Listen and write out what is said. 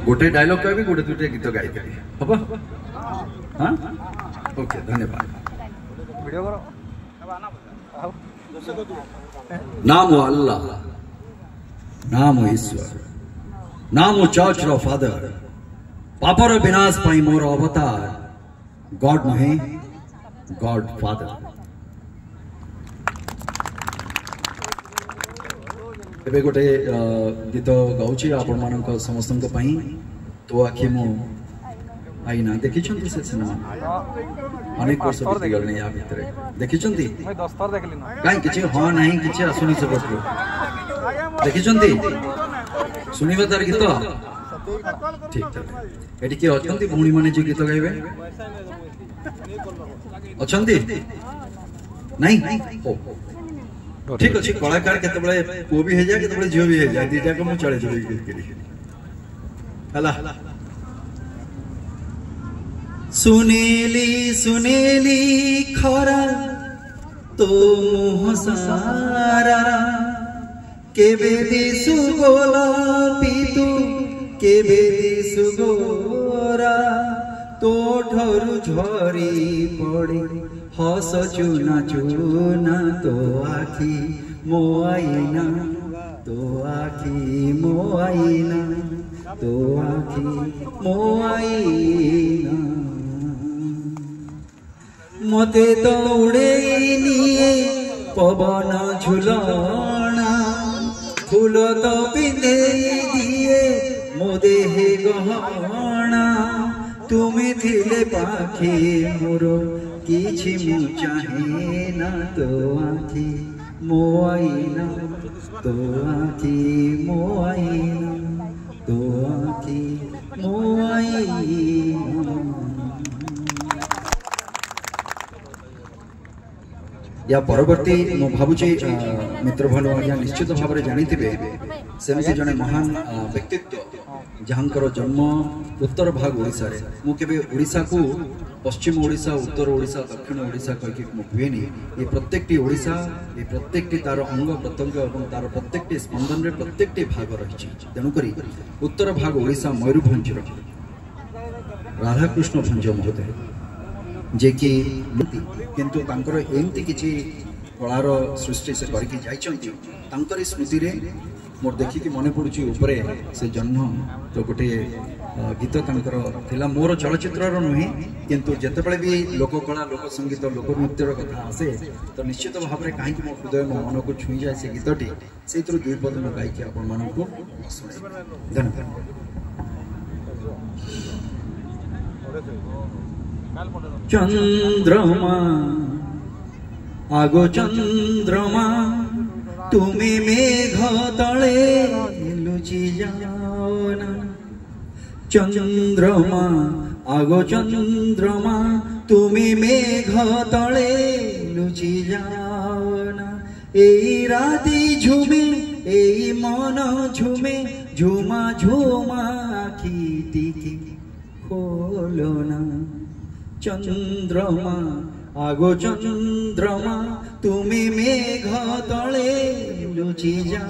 गोटे डायलॉग कहबी गोटे दुटे गीत गाई देबी हबो हां ओके धन्यवाद वीडियो करो नाम अल्लाह नाम ईश्वर नाम चर्च रो फादर पापर विनाश पाई मोर अवतार गॉड नहे गॉड फादर एबे गोटे गीत गाउची आपण मानक समस्तक पई तो आखि मो आईना देखिछंती से सिनेमा अनेक वर्ष बीती गलनी या भीतर देखिछंती मैं 10 थर देखली न काई किछ हां नाही किछ सुनी सकत देखिछंती सुनिबा तार गीत ठीक ठीक एटी के अछंती भौणी माने जे गीत गाइबे अछंती नहीं ओ ठीक अच्छे कलाकार केते बळे को भी हे जाय केते बळे जियो भी हे जाय दीटा को मु चले जबे के हला सुनेली सुनेली खरा तो मुह सारा केबे दिसु गोला पीतु केबे दिसु गोरा तो ठरु झरी पड़े हस चुना चुना तो आखी मो आईना तो आखी मो आईना तो आखी मो आईना मते तो उड़े निये पवन झुलना फूल तो पिंधे दिए मो देहे गहना तुम्हें थिले पाखे मोरो किछि मु चाहे ना तो आखी मो आईना तो आखी मो आईना तो आखी मो आईना या परवर्ती मु भाबुची मित्र भानु आज्ञा निश्चित भाव में जानी सेमती जने महान व्यक्तित्व जहांकर जन्म उत्तर भाग ओडिसा रे मु केबे ओडिसा को पश्चिम ओडिसा उत्तर ओडिसा दक्षिण ओडिसा कहि मु हुएनी ये प्रत्येकटी ओडिसा ये प्रत्येकटी तार अंग प्रत्यंग और तार प्रत्येकटी स्पंदन रे प्रत्येकटी भाग रही तेणु करी उत्तर भाग ओडिसा मयूरभंज राधाकृष्ण भंज महोदय जे कि किंतु तांकर एमती किछि कलार सृष्टि से करके जाइछंती तांकर स्मृति रे मोर देखि कि मने पडुची ऊपरे से जन्म तो गोटे गीत तांकर थिला मोर चलचित्र रो नहे किंतु जते बळे भी लोक कला लोक संगीत लोक नृत्य रो कथा आसे तो निश्चित भाव रे काहे कि मो हृदय मो मन को छुई जाय से गीतटी सेतरु दुई पद में गाई कि आपण मानन को सुनाई धन्यवाद चंद्रमा आगो चंद्रमा तुम्हें मेघ तले लुचि जाओ ना चंद्रमा आगो चंद्रमा तुम्हें मेघ तले लुचि जाओ ना एई राती झुमे एई मन झुमे झुमा झुमा आखी टिके खोलो ना चंद्रमा आगो चंद्रमा तुम्हें मेघ तले लुचि जा